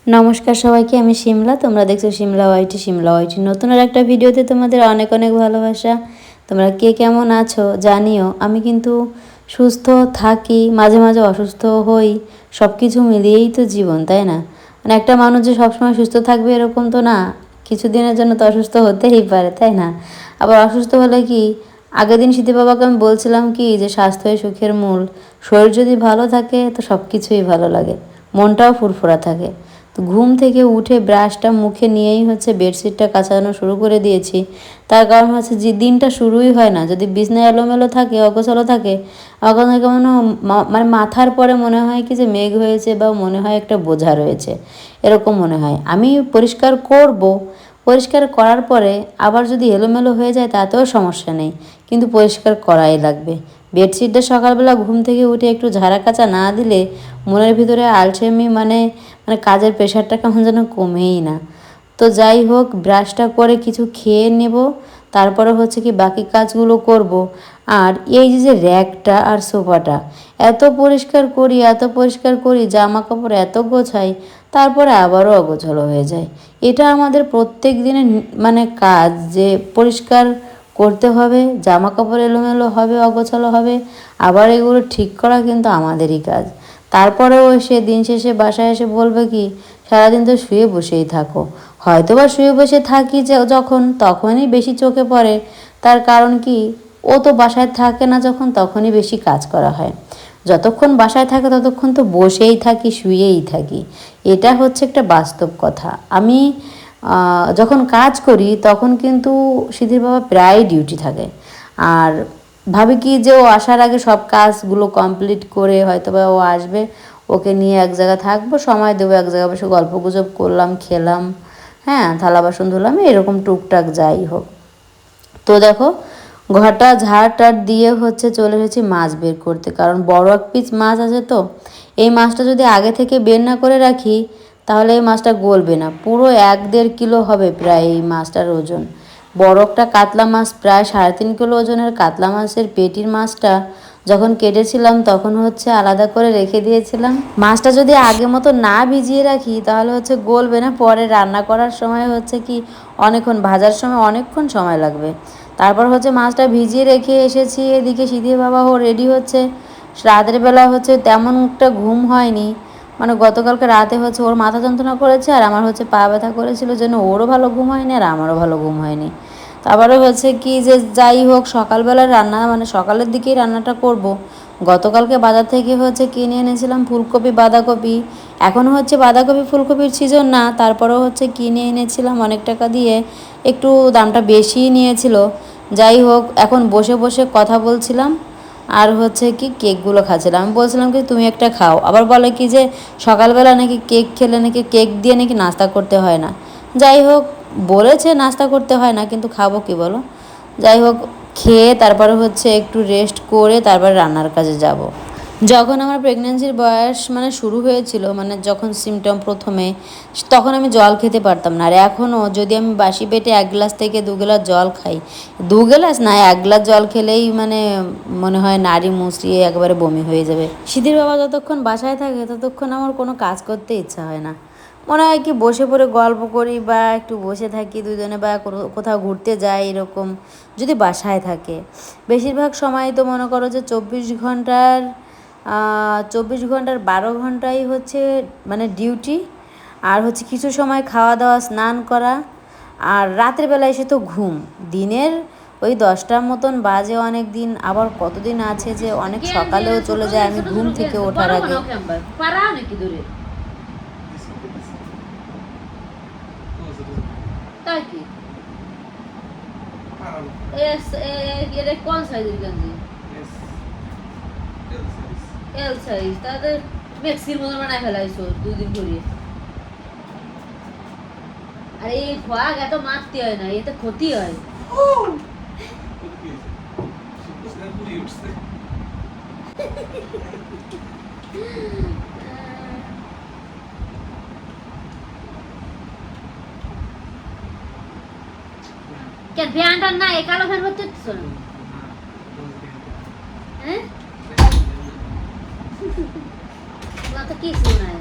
নমস্কার সবাইকে, আমি শিমলা। তোমরা দেখছো শিমলা ওয়াইটি নতুন আর একটা ভিডিওতে তোমাদের অনেক অনেক ভালোবাসা। তোমরা কে কেমন আছো জানিও। আমি কিন্তু সুস্থ থাকি, মাঝে মাঝে অসুস্থ হই, সব কিছু মিলিয়েই তো জীবন, তাই না? মানে একটা মানুষ যে সবসময় সুস্থ থাকবে এরকম তো না, কিছুদিনের জন্য তো অসুস্থ হতেই পারে, তাই না? আবার অসুস্থ হলে কি, আগের দিন সিদ্ধি বাবাকে আমি বলছিলাম কি যে স্বাস্থ্যই সুখের মূল। শরীর যদি ভালো থাকে তো সব কিছুই ভালো লাগে, মনটাও ফুরফুরা থাকে। তো ঘুম থেকে উঠে ব্রাশটা মুখে নিয়েই বেডশিটটা কাচানো শুরু করে দিয়েছি। তার কারণ যে দিনটা শুরুই হয় না, যদি বিছনায় এলোমেলো থাকে, অগোছালো থাকে, অগোছালো কেমন মানে মাথার পরে মনে হয় কি যে মেঘ হয়েছে, বা মনে হয় একটা বোঝা রয়েছে, এরকম মনে হয়। আমি পরিষ্কার করব, পরিষ্কার করার পরে আবার যদি এলোমেলো হয়ে যায় তাতেও সমস্যা নেই, কিন্তু পরিষ্কার করাই লাগবে। বেডশিটটা সকালবেলা ঘুম থেকে উঠে একটু ঝাড়া কাচা না দিলে মনের ভিতরে আলসেমি মানে মানে কাজের প্রেশারটা কেমন যেন কমেই না। তো যাই হোক, ব্রাশটা করে কিছু খেয়ে নেব, তারপরে কি বাকি কাজগুলো করব। আর এই যে র্যাকটা আর সোফাটা এত পরিষ্কার করি, জামা কাপড় এত গোছাই, তারপরে আবারও অগোছালো হয়ে যায়। এটা আমাদের প্রত্যেক দিনের মানে কাজ, যে পরিষ্কার করতে হবে, জামা কাপড় এলোমেলো হবে, অগোছালো হবে, আবার এগুলো ঠিক করা কিন্তু আমাদেরই কাজ। তারপরেও সে দিন শেষে বাসায় এসে বলবে কি, সারাদিন তো শুয়ে বসেই থাকো। হয়তো বা শুয়ে বসে থাকি যখন, তখনই বেশি চোখে পড়ে। তার কারণ কি, ও তো বাসায় থাকে না, যখন তখনই বেশি কাজ করা হয়। যতক্ষণ বাসায় থাকে ততক্ষণ তো বসেই থাকি, শুয়েই থাকি। এটা একটা বাস্তব কথা। আমি যখন কাজ করি তখন কিন্তু সিদ্ধির বাবা প্রায় ডিউটি থাকে। আর ভাবি কি যে ও আসার আগে সব কাজগুলো কমপ্লিট করে হয়তো বা ও আসবে, ওকে নিয়ে এক জায়গায় থাকবো, সময় দেবো, এক জায়গায় বসে গল্প গুজব করলাম, খেলাম, হ্যাঁ, থালা বাসন ধুলাম, এরকম টুকটাক যাই হোক। তো দেখো, ঘরটা ঝাড় টাড় দিয়ে চলে এসেছি মাছ বের করতে, কারণ বড় এক পিস মাছ আছে। তো এই মাছটা যদি আগে থেকে বের না করে রাখি তাহলে এই মাছটা গলবে না। পুরো 1-1.5 কিলো হবে প্রায় এই মাছটার ওজন। বড় একটা কাতলা মাছ, প্রায় 3.5 কিলো ওজনের কাতলা মাছের পেটির মাছটা যখন কেটেছিলাম তখন আলাদা করে রেখে দিয়েছিলাম। মাছটা যদি আগে মতো না ভিজিয়ে রাখি তাহলে গলবে না, পরে রান্না করার সময় কি অনেকক্ষণ, ভাজার সময় অনেকক্ষণ সময় লাগবে। তারপর মাছটা ভিজিয়ে রেখে এসেছি। এদিকে সিধির বাবা রেডি হচ্ছে। রাতের বেলা তেমন একটা ঘুম হয়নি, মানে গতকালকে রাতে ওর মাথা যন্ত্রণা করেছে, আর আমার পা ব্যথা করেছিল, জন্য ওরও ভালো ঘুম হয়নি আর আমারও ভালো ঘুম হয়নি। তারপরে কি যে যাই হোক, সকালবেলার রান্না মানে সকালের দিকেই রান্নাটা করব। গতকালকে বাজার থেকে কিনে এনেছিলাম ফুলকপি, বাঁধাকপি। এখনও বাঁধাকপি ফুলকপির সিজন না, তারপরেও কিনে এনেছিলাম অনেক টাকা দিয়ে, একটু দামটা বেশিই নিয়েছিল। যাই হোক, এখন বসে বসে কথা বলছিলাম আর কি কেকগুলো খাচ্ছিলাম। আমি বলছিলাম কি তুমি একটা খাও, আবার বলে কি যে সকালবেলা নাকি কেক খেলে নাকি কেক দিয়ে নাকি নাস্তা করতে হয় না। যাই হোক, বলেছে নাস্তা করতে হয় না, কিন্তু খাবো কি বলো। যাই হোক, খেয়ে তারপরে একটু রেস্ট করে তারপরে রান্নার কাজে যাব। যখন আমার প্রেগনেন্সির বয়স মানে শুরু হয়েছিল, মানে যখন সিমটম প্রথমে, তখন আমি জল খেতে পারতাম না। আর এখনও যদি আমি বাসি পেটে 1 গ্লাস থেকে 2 গ্লাস জল খাই, 2 গ্লাস না, 1 গ্লাস জল খেলেই মানে মনে হয় নাড়ি মুচড়িয়ে একবারে বমি হয়ে যাবে। সিদ্ধির বাবা যতক্ষণ বাসায় থাকে ততক্ষণ আমার কোনো কাজ করতে ইচ্ছা হয় না। মনে হয় কি বসে পড়ে গল্প করি, বা একটু বসে থাকি দুজনে, বা কোথাও ঘুরতে যাই, এরকম যদি বাসায় থাকে। বেশিরভাগ সময় তো মনে করো যে 24 ঘন্টার 12 ঘন্টাই মানে ডিউটি, আর কিছু সময় খাওয়া দাওয়া, স্নান করা, আর রাতের বেলা এসে তো ঘুম। দিনের ওই 10টার মতন বাজে অনেক দিন, আবার কতদিন আছে যে অনেক সকালেও চলে যায় আমি ঘুম থেকে ওঠার আগে। তাই কি কোন সাইজের গেঞ্জি? এল সাইজ, তাদের মেক্সির মতো বানায় ফেলাইছো 2 দিন ধরে। আর এই খোয়াক এত মারতে হয় না, এতে ক্ষতি হয়। क्या ध्यान रखना है कालो फैन बच्चे सुन हैं ना तो की सुना है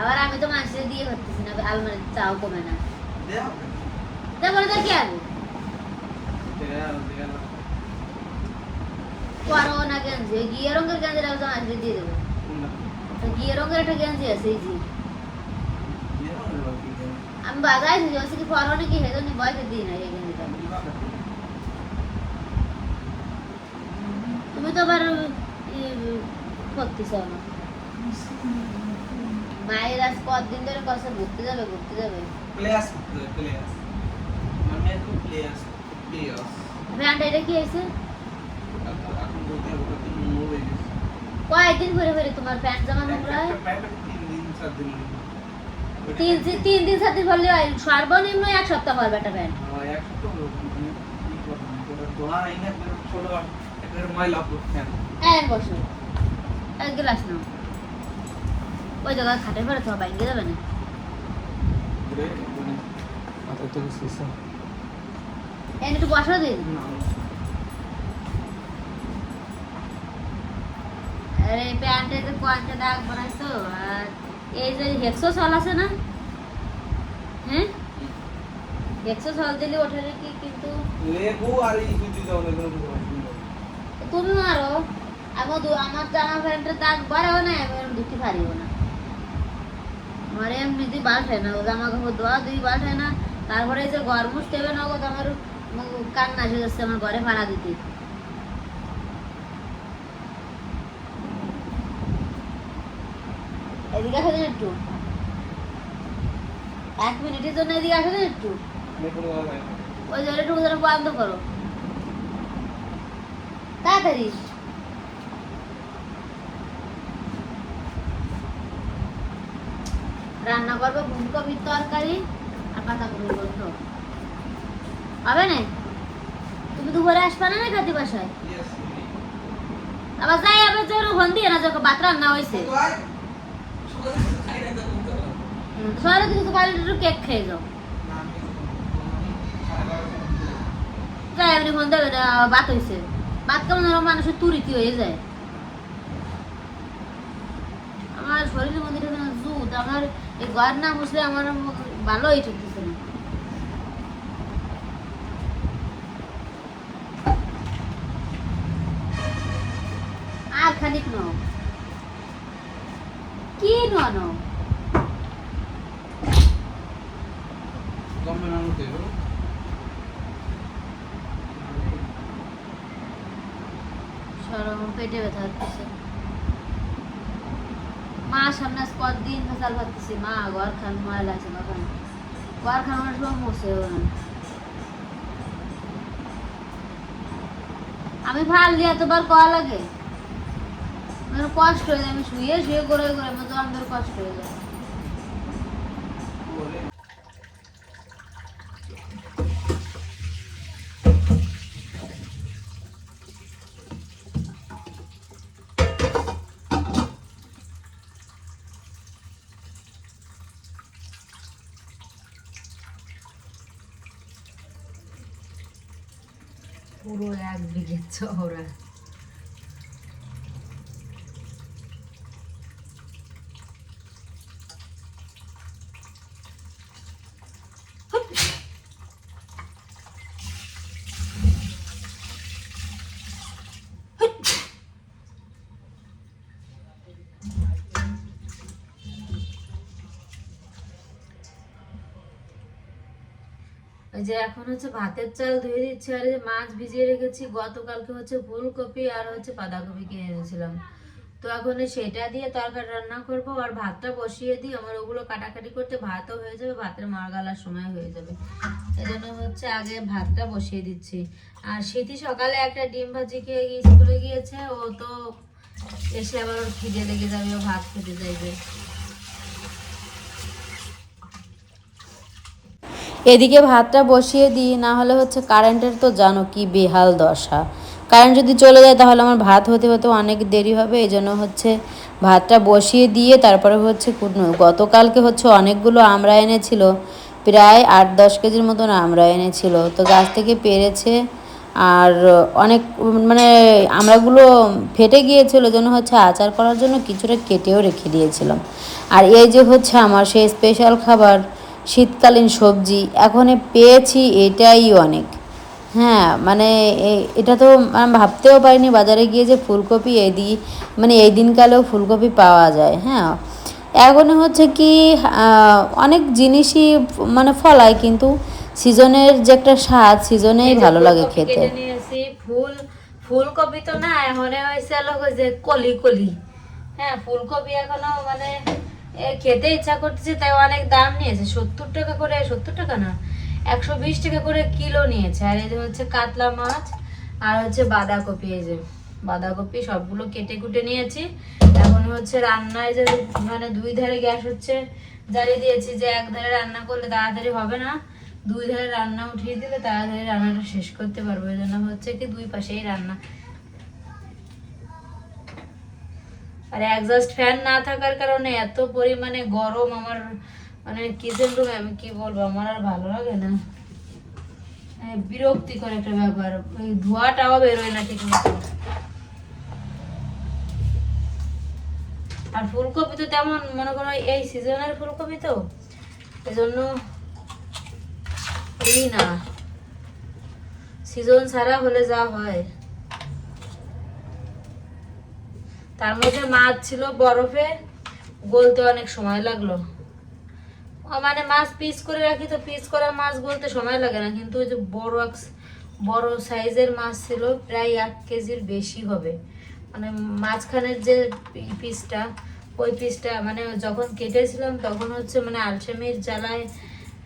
আবার আমি তো মানুষের দিয়ে করতেছি না, আলমারি চাও কমে না দেও তা বলে তো কি আর করো না গেঞ্জি গিয়ে রঙের গেঞ্জি রাখো তো মানুষের দিয়ে দেবো গিয়ে রঙের একটা গেঞ্জি আছে এই জি আমি বাজাই কি পরো নাকি হেজো নি বয়সে দিই না এই গেঞ্জিটা তুমি তো আবার করতেছ না মায়ের আজ কতদিন ধরে কষ্ট ঘুরতে যাবে প্লেয়ার্স মানে তো প্লেয়ার্স ব্র্যান্ড এটা কি আছে এখন বলতে হবে কত মূল হয়ে গেছে কয়দিন পরে তোমার প্যান্ট জামা নোংরা হয় 3 দিন 7 দিন বললে সর্বনিম্ন 1 সপ্তাহ পরবে একটা প্যান্ট এক সপ্তাহ হলো কি করব দোয়া আইনা ছোট একটা ময়লা করতে এক বছর এক গ্লাস নাও ওই জায়গা খাটে পরে তো বাইরে যাবে না আচ্ছা তো সিসা এনে একটু বসা দিন আরে প্যান্টে তো কোয়ান্টে দাগ বানাইছো আর এই যে হেক্সো সল আছে না হ্যাঁ হেক্সো সল দিলে ওঠে কি কিন্তু লেবু আর এই বুঝি দাও না তুমি মারো আমার জামা প্যান্টের দাগ বাড়াও না আমি দুটি পারিও না আমার এমনিতেই বাল্টায় না জামা কাপড় ধোয়া 2 বাল্টায় না তারপরে এই যে ঘর মুছতে হবে নগদ আমার কান্না এসে যাচ্ছে আমার ঘরে ভাড়া দিতে এদিকে আসেন একটু 1 মিনিটের জন্য এদিকে আসেন একটু ওই জন্য একটু বন্ধ করো তাড়াতাড়ি রান্না করবো ফুলকপির তরকারি আর পাতাকপির গন্ধ হবে না তুমি দুপুরে আসবা না খাতি বাসায় আবার যাই আবার জোর ফোন দিয়ে না যখন ভাত রান্না হয়েছে সরে তুমি কাল একটু কেক খেয়ে যাও যাই এমনি ফোন দেবে ভাত হয়েছে ভাত কেমন মানুষের তুরিতি হয়ে যায় আমার শরীরের মধ্যে জুত আমার এই ঘর না মুছলে আমার ভালোই ঠেকতেছে না আর খানিক নাও কি নাও কম না হতে সরম পেটে ব্যথা হচ্ছে মা সামনে কতদিন ভেজাল ভাবতেছি মা ঘর খান ময়লা আছে বাগান ঘর খাওয়ার সময় মরছে আমি ভাল দিয়ে এতবার কয়া লাগে কষ্ট হয়ে যায় আমি শুয়ে শুয়ে করে আমার তো আমার কষ্ট হয়ে যায় পুরো 1 বিঘে চওড়া যে এখন হচ্ছে ভাতের চাল ধুয়ে দিচ্ছি আর যে মাছ ভিজিয়ে রেখেছি গতকালকে হচ্ছে ফুলকপি আর হচ্ছে বাঁধাকপি কিনে এনেছিলাম তো এখন সেটা দিয়ে তরকারি রান্না করব আর ভাতটা বসিয়ে দিই আমার ওগুলো কাটাকাটি করতে ভাতও হয়ে যাবে ভাতের মার গালার সময় হয়ে যাবে এজন্য হচ্ছে আগে ভাতটা বসিয়ে দিচ্ছি আর সেটি সকালে একটা ডিম ভাজি খেয়ে স্কুলে গিয়েছে ও তো এসে আবার খিদে লেগে যাবে ও ভাত খেতে চাইবে এদিকে ভাতটা বসিয়ে দিই না হলে হচ্ছে কারেন্টের তো জানো কি বেহাল দশা কারেন্ট যদি চলে যায় তাহলে আমার ভাত হতে হতে অনেক দেরি হবে এই জন্য হচ্ছে ভাতটা বসিয়ে দিয়ে তারপরে হচ্ছে গতকালকে হচ্ছে অনেকগুলো আমড়া এনেছিল প্রায় 8-10 কেজির মতন আমড়া এনেছিল তো গাছ থেকে পেরেছে আর অনেক মানে আমড়াগুলো ফেটে গিয়েছিল, জন্য হচ্ছে আচার করার জন্য কিছুটা কেটেও রেখে দিয়েছিলাম। আর এই যে হচ্ছে আমার সেই স্পেশাল খাবার শীতকালীন সবজি, এখন পেয়েছি, এটাই অনেক। হ্যাঁ, মানে এটা তো আমি ভাবতেও পারিনি বাজারে গিয়ে যে ফুলকপি মানে এই দিনকালেও ফুলকপি পাওয়া যায়। হ্যাঁ, এখন হচ্ছে কি অনেক জিনিসই মানে ফলায়, কিন্তু সিজনের যে একটা স্বাদ সিজনেই ভালো লাগে খেতে। কেটে নিয়েছি ফুলকপি তো না, এখন হয়েছে লোক যে কলি কলি। হ্যাঁ, ফুলকপি এখনো মানে খেতে ইচ্ছা করতেছে, তাই অনেক দাম নিয়েছে, 70 টাকা করে, 70 টাকা না, 120 টাকা করে কিলো নিয়েছে। আর এই যে হচ্ছে কাতলা মাছ, আর হচ্ছে বাঁধাকপি, এই যে বাঁধাকপি সবগুলো কেটে কুটে নিয়েছি। এখন হচ্ছে রান্নায় যে মানে দুই ধারে গ্যাস হচ্ছে জ্বালিয়ে দিয়েছি, যে এক ধারে রান্না করলে তাড়াতাড়ি হবে না, দুই ধারে রান্না উঠিয়ে দিলে তাড়াতাড়ি রান্নাটা শেষ করতে পারবো। এই জন্য হচ্ছে কি দুই পাশেই রান্না। আর এক্সস্ট ফ্যান না থাকার কারণে এত পরিমাণে গরম আমার মানে কিচেন রুমে, আমি কি বলবো, আমার আর ভালো লাগে না, বিরক্তিকর একটা ব্যাপার। ওই ধোঁয়াটাও বেরোয় না ঠিক মতো। আর ফুলকপি তো তেমন মনে করো এই সিজনের ফুলকপি তো, এজন্য এই না, সিজন ছাড়া হলে যা হয়। তার মধ্যে মাছ ছিল বরফে, গলতে অনেক সময় লাগলো। মানে মাছ পিস করে রাখি, তো পিস করা মাছ বলতে সময় লাগে না, কিন্তু ওই যে বড় সাইজের মাছ ছিল, প্রায় 1 কেজির বেশি হবে। মানে মাঝখানের যে পিসটা, ওই পিসটা মানে যখন কেটেছিলাম তখন হচ্ছে মানে আলসেমির জ্বালায়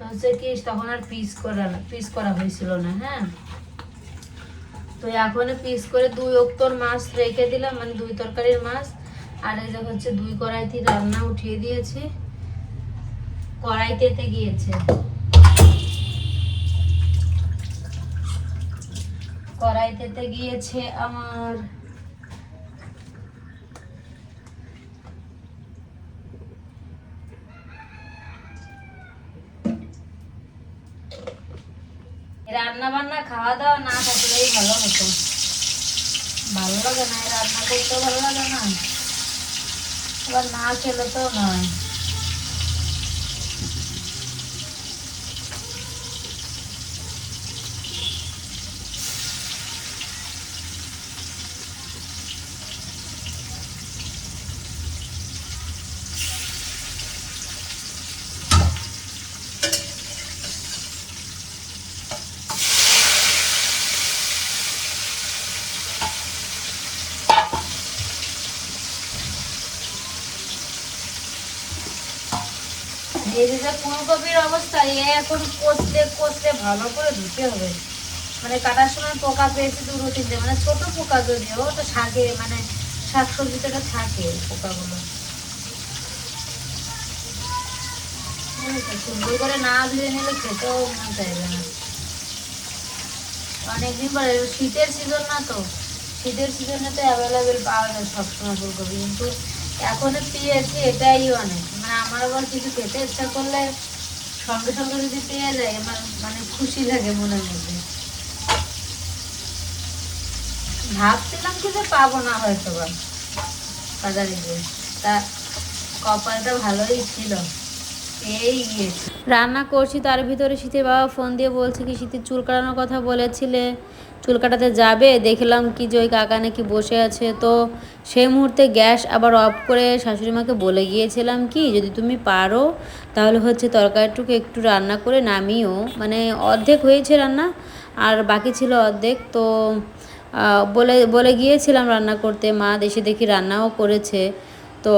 হচ্ছে কি তখন আর পিস করা হয়েছিল না। হ্যাঁ, তো এখন পিস করে 2 অক্তর মাছ রেখে দিলাম, মানে 2 তরকারির মাছ। আর এই যে হচ্ছে 2 কড়াইতে রান্না উঠিয়ে দিয়েছি, কড়াইতে গিয়েছে, কড়াইতে গিয়েছে আমার রান্না বান্না খাওয়া দাওয়া না থাকলেই ভালো হতো। ভালো লাগে না, রান্না করতে ভালো লাগে না, এবার না খেলে তো নয়। এই যে ফুলকপির অবস্থা, এখন কষলে কষলে ভালো করে ধুতে হবে। মানে কাটার সময় পোকা পেয়েছে 2-3টে, মানে ছোট পোকা, যদিও তো শাকে মানে শাকসবজিতে থাকে পোকাগুলো। সুন্দর করে না ধুয়ে নিলে খেতেও মন চাইবে না। অনেকদিন পরে শীতের সিজন না, তো শীতের সিজনে তো অ্যাভেলেবেল পাওয়া যায় সবসময় ফুলকপি, কিন্তু এখন পেয়েছি এটাই অনেক। মানে আমার আবার কিছু খেতে ইচ্ছা করলে সঙ্গে সঙ্গে যদি পেয়ে যায়, আমার মানে খুশি লাগে মনের মধ্যে। ভাবছিলাম কি যে পাবো না হয়তো বা বাজারে গিয়ে, তা কপালটা ভালোই ছিল, পেয়েই গিয়েছি। রান্না করছি, তার ভিতরে শীতের বাবা ফোন দিয়ে বলছে কি শীতের চুল কাটানোর কথা বলেছিলে, চুল কাটাতে যাবে, দেখলাম কি যে ওই কাকা নাকি বসে আছে। তো সেই মুহূর্তে গ্যাস আবার অফ করে শাশুড়ি মাকে বলে গিয়েছিলাম কি যদি তুমি পারো তাহলে হচ্ছে তরকারিটুকু একটু রান্না করে নামিও, মানে অর্ধেক হয়েছে রান্না আর বাকি ছিল অর্ধেক। তো বলে বলে গিয়েছিলাম রান্না করতে, মা এসে দেখি রান্নাও করেছে। তো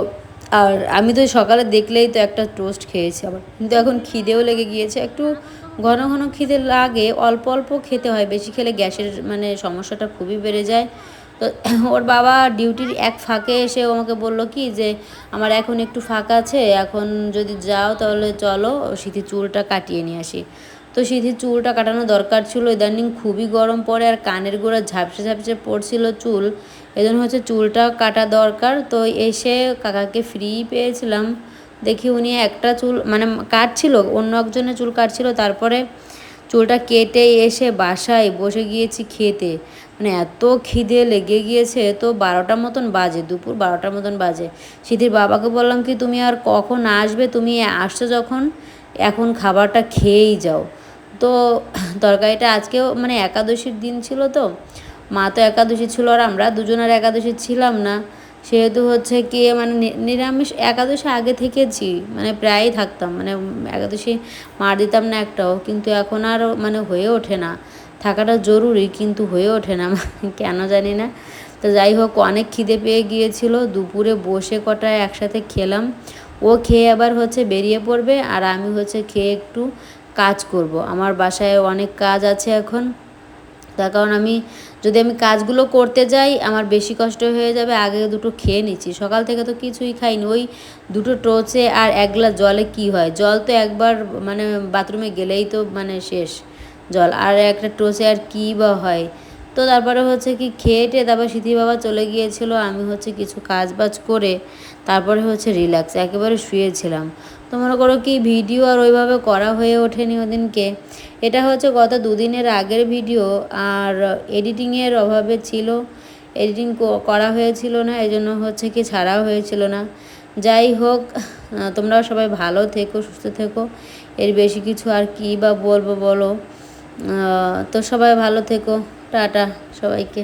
আর আমি তো সকালে দেখলেই তো একটা টোস্ট খেয়েছি আবার, কিন্তু এখন খিদেও লেগে গিয়েছে, একটু ঘন ঘন খিদে লাগে, অল্প অল্প খেতে হয়, বেশি খেলে গ্যাসের মানে সমস্যাটা খুবই বেড়ে যায়। তো ওর বাবা ডিউটির এক ফাঁকে এসে আমাকে বললো কি যে আমার এখন একটু ফাঁকা আছে, এখন যদি যাও তাহলে চলো সিঁথির চুলটা কাটিয়ে নিয়ে আসি। তো সিঁথির চুলটা কাটানো দরকার ছিল, ইদানিং খুবই গরম পড়ে আর কানের গোড়া ঝাপসে ঝাপসে পড়ছিল চুল, এজন্য হচ্ছে চুলটা কাটা দরকার। তো এসে কাকাকে ফ্রি পেয়েছিলাম, দেখি উনি একটা চুল মানে কাটছিল, অন্য একজনের চুল কাটছিল, তারপরে চুলটা কেটে এসে বাসায় বসে গিয়েছি খেতে। মানে এত খিদে লেগে গিয়েছে, তো 12টার মতন বাজে, দুপুর 12টার মতন বাজে। সিদ্ধির বাবাকে বললাম কি তুমি আর কখন আসবে, তুমি আসছো যখন এখন খাবারটা খেয়েই যাও। তো তরকারিটা আজকেও মানে একাদশীর দিন ছিল, তো মা তো একাদশী ছিল আর আমরা দুজনের একাদশী ছিলাম না, সেহেতু হচ্ছে কি মানে নিরামিষ একাদশী আগে থেকেছি, মানে প্রায়ই থাকতাম, মানে একাদশী মার দিতাম না একটাও, কিন্তু এখন আর মানে হয়ে ওঠে না, থাকাটা জরুরি কিন্তু হয়ে ওঠে না কেন জানি না। তো যাই হোক, অনেক খিদে পেয়ে গিয়েছিল, দুপুরে বসে কটা একসাথে খেলাম। ও খেয়ে আবার হচ্ছে বেরিয়ে পড়বে আর আমি হচ্ছে খেয়ে একটু কাজ করব। আমার বাসায় অনেক কাজ আছে এখন, তার কারণ যদি আমি কাজগুলো করতে যাই আমার বেশি কষ্ট হয়ে যাবে। আগে দুটো খেয়ে নিচ্ছি, সকাল থেকে তো কিছুই খাইনি, ওই দুটো টোচে আর এক গ্লাস জলে কি হয়, জল তো একবার মানে বাথরুমে গেলেই তো মানে শেষ জল, আর একটা টোচে আর কী বা হয়। তো তারপরে হচ্ছে কি খেয়েটে তারপর সিথি বাবা চলে গিয়েছিল, আমি হচ্ছে কিছু কাজ বাজ করে তারপরে হচ্ছে রিল্যাক্স একেবারে শুয়েছিলাম। তো মনে করো কি ভিডিও আর ওইভাবে করা হয়ে ওঠেনি ওদিনকে। এটা হচ্ছে গত দুদিনের আগের ভিডিও, আর এডিটিংয়ের অভাবে ছিল, এডিটিং করা হয়েছিল না, এই জন্য হচ্ছে কি ছাড়াও হয়েছিল না। যাই হোক, তোমরাও সবাই ভালো থেকো, সুস্থ থেকো, এর বেশি কিছু আর কী বা বলবো বলো। তো সবাই ভালো থেকো, টাটা সবাইকে।